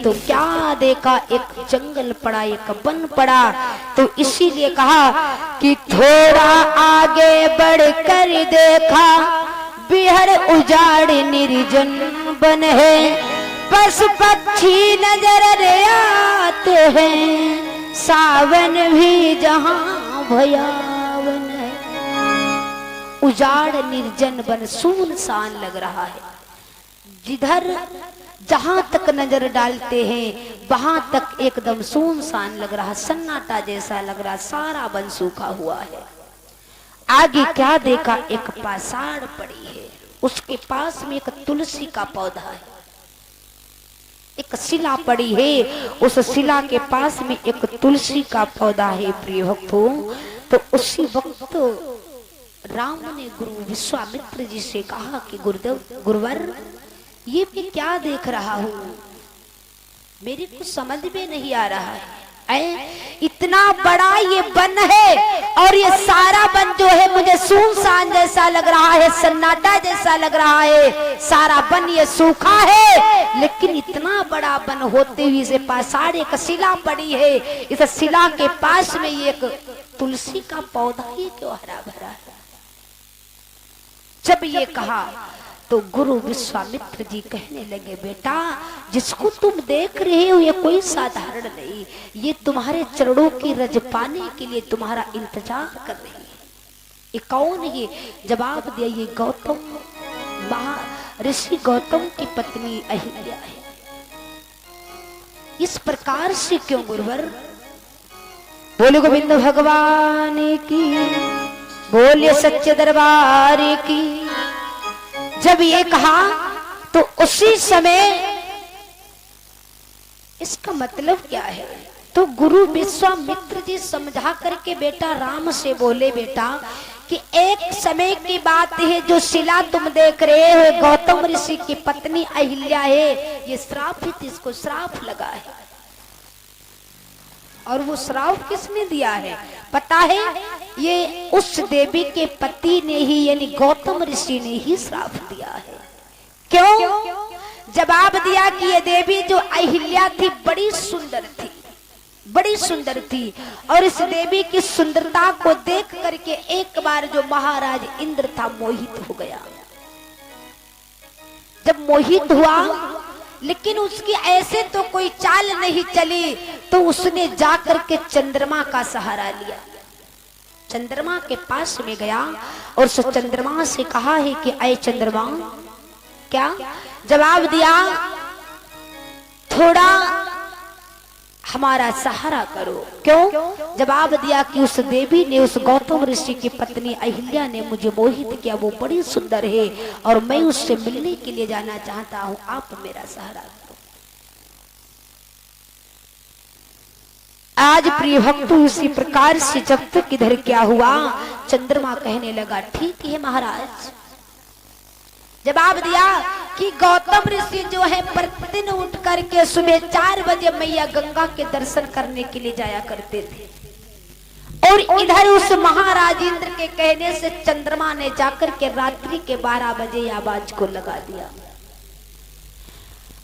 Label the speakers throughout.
Speaker 1: तो क्या देखा, एक जंगल पड़ा, एक वन पड़ा। तो इसीलिए कहा कि थोड़ा आगे बढ़कर देखा, बिहर उजाड़ निर्जन बन है, पशु पक्षी नजर आते हैं, सावन भी जहां भयावन है। उजाड़ निर्जन बन, सुनसान लग रहा है। जिधर जहां तक नजर डालते हैं वहां तक एकदम सुनसान लग रहा, सन्नाटा जैसा लग रहा, सारा वन सूखा हुआ है। आगे क्या देखा, एक पासाड़ पड़ी है, उसके पास में एक तुलसी का पौधा है। एक शिला पड़ी है, उस शिला के पास में एक तुलसी का पौधा है। प्रिय भक्तों, तो उसी वक्त राम ने गुरु विश्वामित्र जी से कहा कि गुरुदेव, गुरुवर, ये मैं क्या देख रहा हूं, मेरे को समझ में नहीं आ रहा है। इतना बड़ा ये वन है और ये सारा वन जो है मुझे सुनसान जैसा लग रहा है, सन्नाटा जैसा लग रहा है, सारा वन ये सूखा है। लेकिन इतना बड़ा वन होते हुए इसे पासाड़ एक शिला पड़ी है, इस शिला के पास में ये एक तुलसी का पौधा, ये क्यों हरा भरा है। जब ये कहा तो गुरु विश्वामित्र जी कहने लगे, बेटा, जिसको तुम देख रहे हो ये कोई साधारण नहीं, ये तुम्हारे चरणों की रज पाने के लिए तुम्हारा इंतजार कर रही है। ये कौन है? जवाब दिया, ये गौतम ऋषि गौतम की पत्नी अहिल्या है। इस प्रकार से क्यों गुरुवर? बोले गोविंद भगवान की, बोले सच्चे दरबार की। जब ये कहा तो उसी समय, इसका मतलब क्या है? तो गुरु विश्वामित्र जी समझा करके बेटा राम से बोले, बेटा कि एक समय की बात है, जो शिला तुम देख रहे हो गौतम ऋषि की पत्नी अहिल्या है, ये श्रापित, इसको श्राप लगा है। और वो श्राप किसने दिया है पता है? ये उस देवी के पति ने ही, यानी गौतम ऋषि ने ही श्राप दिया है। क्यों? जवाब दिया कि ये देवी जो अहिल्या थी बड़ी सुंदर थी, बड़ी सुंदर थी, और इस देवी की सुंदरता को देख करके एक बार जो महाराज इंद्र था मोहित हो गया। जब मोहित हुआ, लेकिन उसकी ऐसे तो कोई चाल नहीं चली, तो उसने जाकर के चंद्रमा का सहारा लिया। चंद्रमा के पास में गया और उस चंद्रमा से कहा है कि ऐ चंद्रमा, क्या? जवाब दिया, थोड़ा हमारा सहारा करो। क्यों? जवाब दिया कि उस देवी ने, उस गौतम ऋषि की पत्नी अहिल्या ने मुझे मोहित किया, वो बड़ी सुंदर है और मैं उससे मिलने के लिए जाना चाहता हूं, आप मेरा सहारा करो। आज प्रिय भक्तों, इसी प्रकार से जब तक इधर क्या हुआ, चंद्रमा कहने लगा, ठीक है महाराज। जवाब दिया कि गौतम ऋषि जो है प्रतिदिन उठ करके सुबह 4 बजे मैया गंगा के दर्शन करने के लिए जाया करते थे, और इधर उस महाराज इंद्र के कहने से चंद्रमा ने जाकर के रात्रि के 12 बजे आवाज को लगा दिया।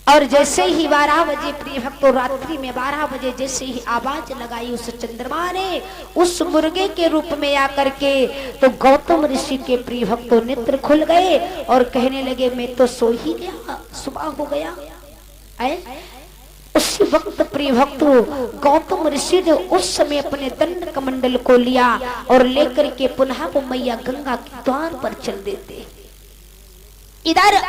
Speaker 1: और जैसे ही 12 बजे प्रिय भक्तों, रात्रि में 12 बजे जैसे ही आवाज लगाई उस चंद्रमा ने, उस मुर्गे के रूप में आकर के, तो गौतम ऋषि के प्रिय भक्तों नेत्र खुल गए और कहने लगे, मैं तो सो ही गया, सुबह हो गया। उसी वक्त प्रिय भक्तों, गौतम ऋषि ने उस समय अपने दंड कमंडल को लिया और लेकर के पुनः वो मैया गंगा के द्वार पर चल देते। इधर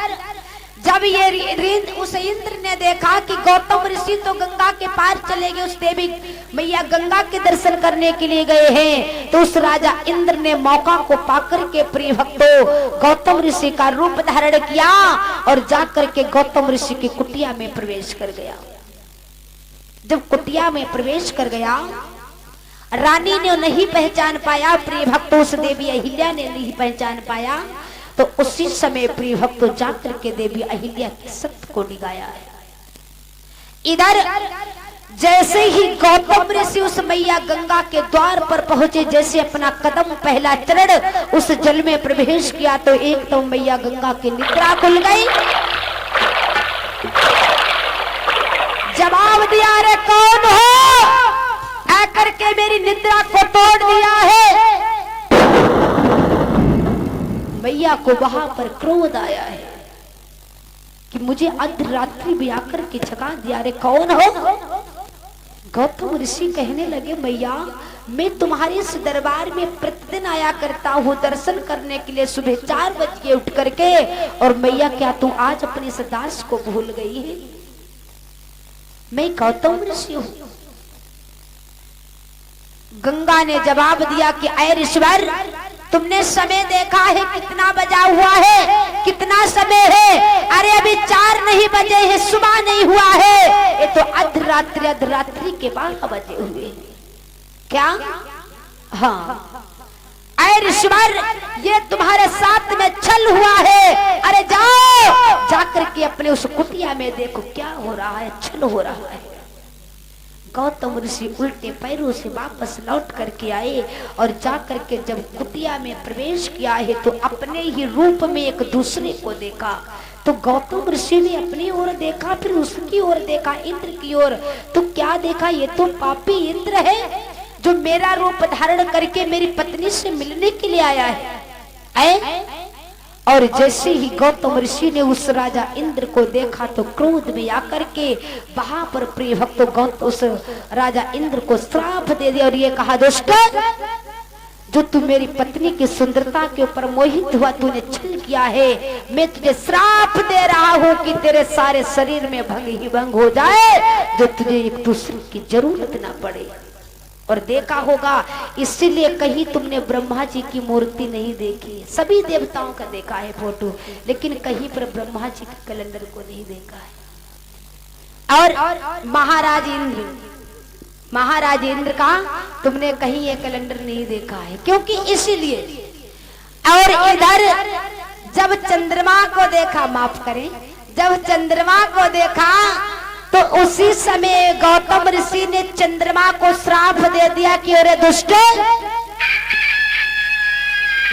Speaker 1: जब ये उस इंद्र ने देखा कि गौतम ऋषि तो गंगा के पार चले गए, उस देवी मैया गंगा के दर्शन करने के लिए गए हैं, तो उस राजा इंद्र ने मौका को पाकर के प्रिय भक्तों गौतम ऋषि का रूप धारण किया और जाकर के गौतम ऋषि की कुटिया में प्रवेश कर गया। जब कुटिया में प्रवेश कर गया, रानी ने नहीं पहचान पाया, प्रिय भक्तों उस देवी अहिल्या ने नहीं पहचान पाया, तो उसी समय प्रिय भक्तों जाकर के देवी अहिल्या के सत्य को निगाया है। इधर जैसे ही गौतम ऋषि उस मैया गंगा के द्वार पर पहुंचे, जैसे अपना कदम पहला चरण उस जल में प्रवेश किया, तो एक तो मैया गंगा की निद्रा खुल गई। जवाब दिया, अरे कौन हो, आकर के मेरी निद्रा को तोड़ दिया है। मैया को वहां पर क्रोध आया है कि मुझे अर्धरात्रि भी आकर के जगा दिया, अरे कौन हो। गौतम ऋषि कहने लगे, मैया मैं तुम्हारे इस दरबार में प्रतिदिन आया करता हूँ दर्शन करने के लिए, सुबह 4 बजे उठ करके, और मैया क्या तुम आज अपने इस दास को भूल गई है। मैं गौतम ऋषि हूँ। गंगा ने जवाब दिया कि अय ऋषिवर, तुमने समय देखा है कितना बजा हुआ है, कितना समय है, अरे अभी 4 नहीं बजे है, सुबह नहीं हुआ है, ये तो अर्धरात्रि के 12 बजे हुए हैं। क्या? हाँ। अरे ऋषिवर, ये तुम्हारे साथ में छल हुआ है, अरे जाओ जाकर के अपने उस कुटिया में देखो क्या हो रहा है, छल हो रहा है। गौतम ऋषि उल्टे पैरों से वापस लौट करके आए और जाकर के जब कुटिया में प्रवेश किया है तो अपने ही रूप में एक दूसरे को देखा। तो गौतम ऋषि ने अपनी ओर देखा, फिर उसकी ओर देखा, इंद्र की ओर। तो क्या देखा, ये तो पापी इंद्र है जो मेरा रूप धारण करके मेरी पत्नी से मिलने के लिए आया है। और जैसे ही गौतम ऋषि ने उस राजा इंद्र को देखा तो क्रोध में आकर के वहां पर प्रिय भक्त गौतम उस राजा इंद्र को श्राप दे दिया और ये कहा, दुष्ट, जो तू मेरी पत्नी की सुंदरता के ऊपर मोहित हुआ, तूने छल किया है, मैं तुझे श्राप दे रहा हूं कि तेरे सारे शरीर में भंग ही भंग हो जाए, जो तुझे एक दूसरे की जरूरत ना पड़े। और देखा होगा इसीलिए कहीं तुमने ब्रह्मा जी की मूर्ति नहीं देखी, सभी देवताओं का देखा है फोटो, लेकिन कहीं पर ब्रह्मा जी के कैलेंडर को नहीं देखा है। और महाराज इंद्र का तुमने कहीं ये कैलेंडर नहीं देखा है, क्योंकि इसीलिए। और इधर जब चंद्रमा को देखा, माफ करें, जब चंद्रमा को देखा तो उसी समय गौतम ऋषि ने चंद्रमा को श्राप दे दिया कि अरे दुष्ट,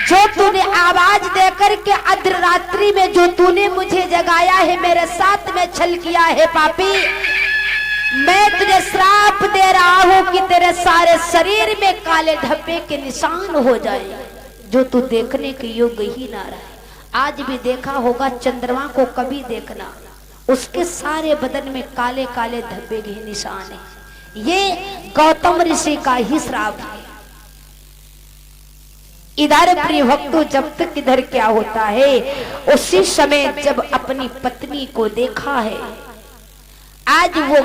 Speaker 1: जो तूने आवाज देकर के अर्धरात्रि में जो तूने मुझे जगाया है, मेरे साथ में छल किया है पापी, मैं तुझे श्राप दे रहा हूं कि तेरे सारे शरीर में काले धब्बे के निशान हो जाए, जो तू देखने के योग्य ही ना रहे। आज भी देखा होगा चंद्रमा को, कभी देखना, उसके सारे बदन में काले काले धब्बे के निशान है। ये गौतम ऋषि का ही श्राप है। इधर प्रिय भक्तों, जब तक इधर क्या होता है, उसी समय जब अपनी पत्नी को देखा है, आज वो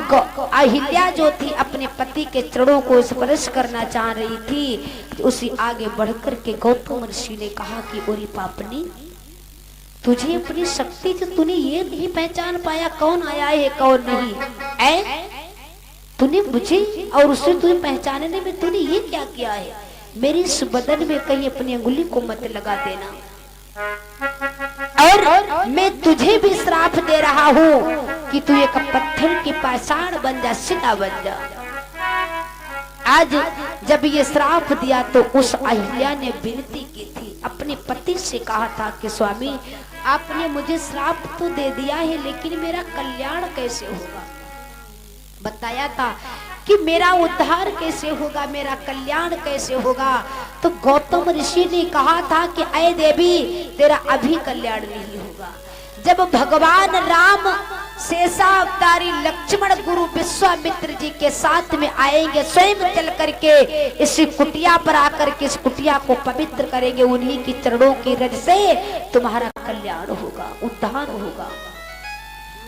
Speaker 1: अहिल्या जो थी अपने पति के चरणों को स्पर्श करना चाह रही थी, उसी आगे बढ़कर के गौतम ऋषि ने कहा कि ओरी पापनी, तुझे अपनी शक्ति जो तूने ये नहीं पहचान पाया कौन आया है कौन नहीं, तूने मुझे और उसे तुझे पहचानने में तूने ये क्या किया है, मेरी इस बदन में कहीं अपनी अंगुली को मत लगा देना, और मैं तुझे भी श्राप दे रहा हूँ कि तू एक पत्थर की पाषाण बन जा, शिला बन जा। आज जब ये श्राप दिया तो उस अहिल्या ने विनती की थी, अपने पति से कहा था कि स्वामी, आपने मुझे श्राप तो दे दिया है, लेकिन मेरा कल्याण कैसे होगा। बताया था कि मेरा उद्धार कैसे होगा, मेरा कल्याण कैसे होगा। तो गौतम ऋषि ने कहा था कि अय देवी, तेरा अभी कल्याण नहीं होगा। जब भगवान राम शेषावतारी लक्ष्मण गुरु विश्वामित्र जी के साथ में आएंगे, स्वयं चल करके इस कुटिया पर आकर के इस कुटिया को पवित्र करेंगे, उन्हीं की चरणों की रज से तुम्हारा कल्याण होगा, उद्धार होगा।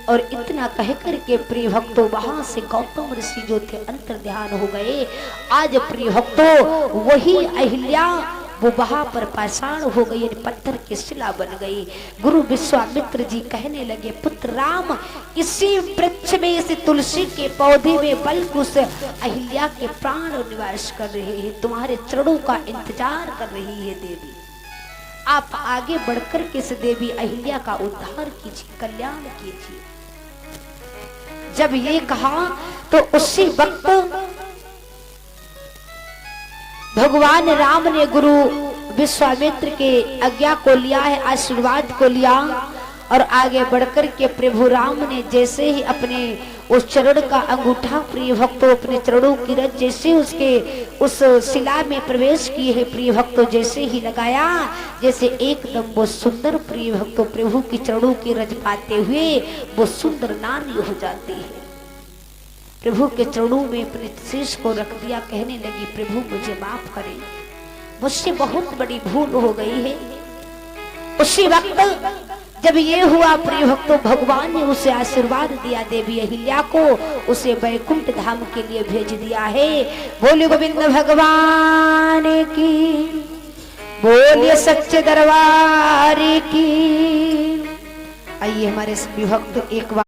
Speaker 1: और इतना कह करके प्रिय भक्तों वहां से गौतम ऋषि जो थे अंतर ध्यान हो गए। आज प्रिय भक्तों वही अहिल्या वो वहां पर पाषाण हो गई, पत्थर की शिला बन गई। गुरु विश्वामित्र जी कहने लगे, पुत्र राम, इसी वृक्ष में, इसी तुलसी के पौधे में बल्कि उस अहिल्या के प्राण निवास कर रहे हैं, तुम्हारे चरणों का इंतजार कर रही है देवी। आप आगे बढ़कर के इस देवी अहिल्या का उद्धार कीजिए, कल्याण कीजिए। जब ये कहा तो उसी वक्त भगवान राम ने गुरु विश्वामित्र के आज्ञा को लिया है, आशीर्वाद को लिया, और आगे बढ़कर के प्रभु राम ने जैसे ही अपने उस चरण का अंगूठा प्रिय भक्तों अपने चरणों की रज जैसे उसके उस शिला में प्रवेश किए है प्रिय भक्तों, जैसे ही लगाया जैसे एकदम वो सुंदर प्रिय भक्तों प्रभु की चरणों की रज पाते हुए वो सुंदर नारी हो जाती है। प्रभु के चरणों में अपने शीश को रख दिया, कहने लगी प्रभु मुझे माफ करें, मुझसे बहुत बड़ी भूल हो गई है। उसी वक्त जब ये हुआ प्रिय भक्तों, भगवान ने उसे आशीर्वाद दिया, देवी अहिल्या को उसे वैकुंठ धाम के लिए भेज दिया है। बोले गोविंद भगवान की, बोलिए सच्चे दरबार की। आइए हमारे सभी भक्त एक बार